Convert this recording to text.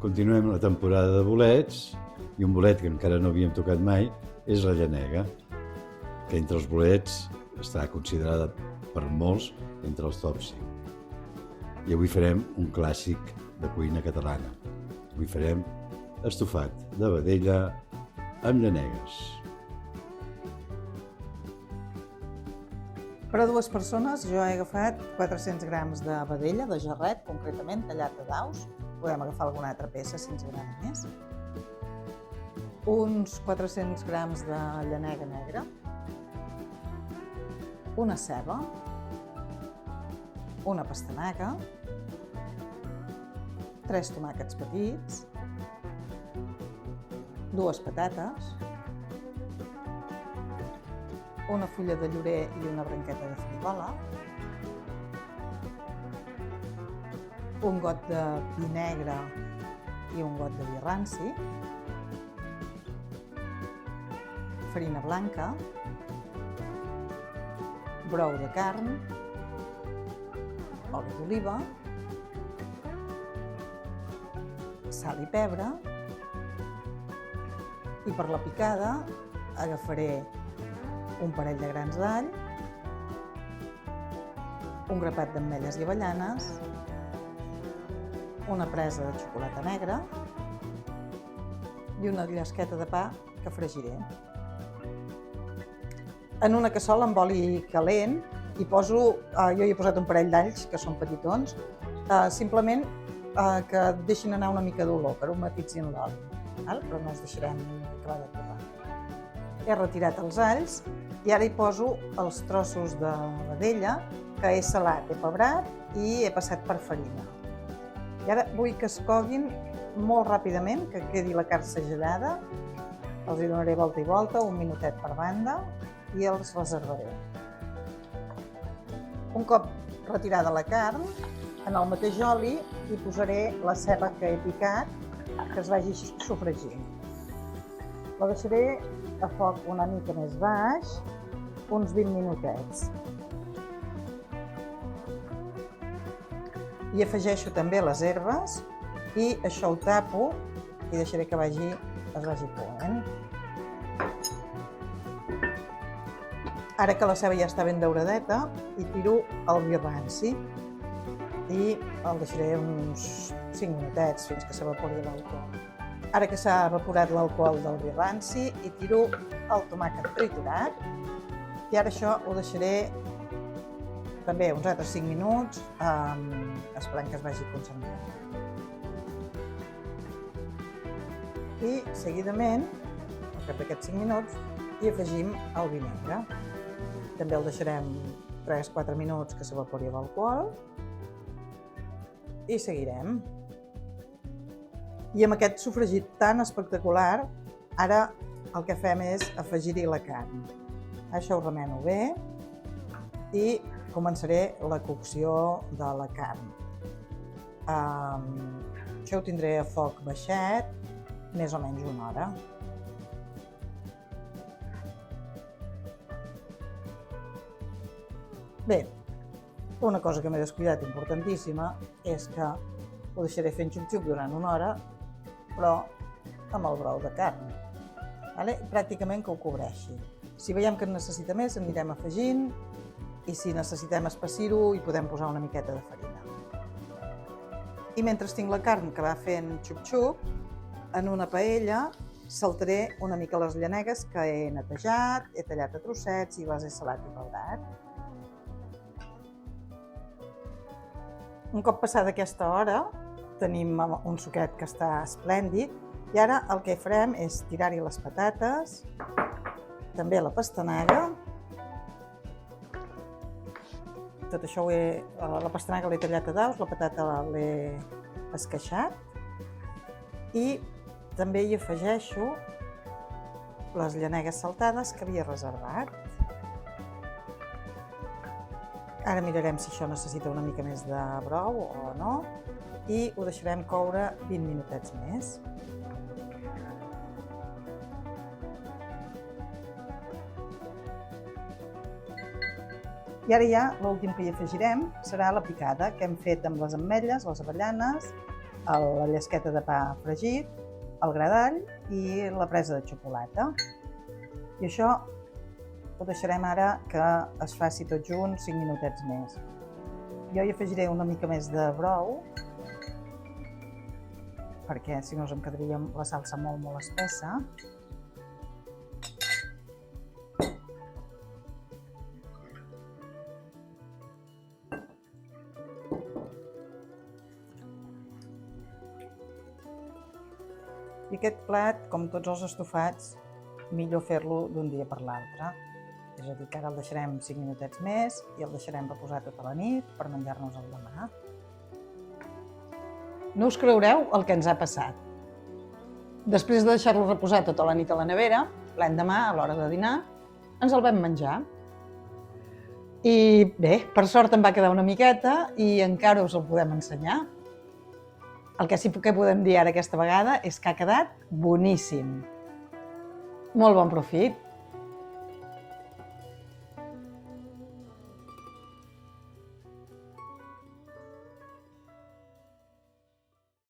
Continuem la temporada de bolets i un bolet que encara no havíem tocat mai és la llenega, que entre els bolets està considerada per molts entre els top 5. I avui farem un clàssic de cuina catalana. Avui farem estofat de vedella amb llanegues. Per a dues persones jo he agafat 400 grams de vedella, de jarret, concretament tallat a daus. Podem agafar alguna altra peça si ens agrada més. Uns 400 grams de llanega negra. Una ceba. Una pastanaga. 3 tomàquets petits. 2 patates. Una fulla de llorer i una branqueta de farigola, un got de vi negre i un got de vi ranci, farina blanca, brou de carn, oli d'oliva, sal i pebre, i per la picada agafaré un parell de grans d'all, un grapat d'ametlles i avellanes, una presa de xocolata negra i una llesqueta de pa que fregiré. En una cassola amb oli calent hi poso, jo hi he posat un parell d'alls que són petitons, simplement que deixin anar una mica d'olor, que aromatitzin l'oli, però no els deixarem acabar de torrar. He retirat els alls i ara hi poso els trossos de vedella que he salat, he pebrat i he passat per farina. I ara vull que es coguin molt ràpidament, que quedi la carn segellada. Els hi donaré volta i volta, un minutet per banda, i els reservaré. Un cop retirada la carn, en el mateix oli hi posaré la ceba que he picat, que es vagi sofregint. La deixaré a foc una mica més baix, uns 20 minutets. I afegeixo també les herbes i això ho tapo i deixaré que es vagi coent. Ara que la ceba ja està ben dauradeta, hi tiro el vi ranci i el deixaré uns 5 minutets fins que s'evapori l'alcohol. Ara que s'ha evaporat l'alcohol del vi ranci, hi tiro el tomàquet triturat i ara això ho deixaré també uns altres 5 minuts esperant que es vagi concentrant. I seguidament, al cap d'aquests 5 minuts, hi afegim el vi negre. També el deixarem 3-4 minuts que s'evapori l'alcohol i seguirem. I amb aquest sofregit tan espectacular, ara el que fem és afegir-hi la carn. Això ho remeno bé i començaré la cocció de la carn. Això ho tindré a foc baixet, més o menys una hora. Bé, una cosa que m'he descuidat importantíssima és que ho deixaré fent xup-xup durant una hora, però amb el brou de carn. Pràcticament que ho cobreixi. Si veiem que en necessita més, anirem afegint, i si necessitem espessir-ho, hi podem posar una miqueta de farina. I mentre tinc la carn que va fent xup-xup, en una paella saltaré una mica les llanegues que he netejat, he tallat a trossets i les he salat i peldat. Un cop passada aquesta hora, tenim un suquet que està esplèndid i ara el que farem és tirar-hi les patates, també la pastanaga. Tot això la pastanaga l'he tallat a daus, la patata l'he esqueixat i també hi afegeixo les llanegues saltades que havia reservat. Ara mirarem si això necessita una mica més de brou o no i ho deixarem coure 20 minutets més. I ara ja l'últim que hi afegirem serà la picada que hem fet amb les ametlles, les avellanes la llesqueta de pa fregit, el gra d'all i la presa de xocolata. I això ho deixarem ara que es faci tot junt 5 minutets més. Jo hi afegiré una mica més de brou, perquè si no em quedaria la salsa molt espessa. I aquest plat, com tots els estofats, millor fer-lo d'un dia per l'altre. És a dir, que ara el deixarem 5 minutets més i el deixarem reposar tota la nit per menjar-nos el demà. No us creureu el que ens ha passat. Després de deixar-lo reposar tota la nit a la nevera, l'endemà, a l'hora de dinar, ens el vam menjar. I bé, per sort em va quedar una miqueta i encara us el podem ensenyar. El que sí que podem dir ara aquesta vegada és que ha quedat boníssim. Molt bon profit!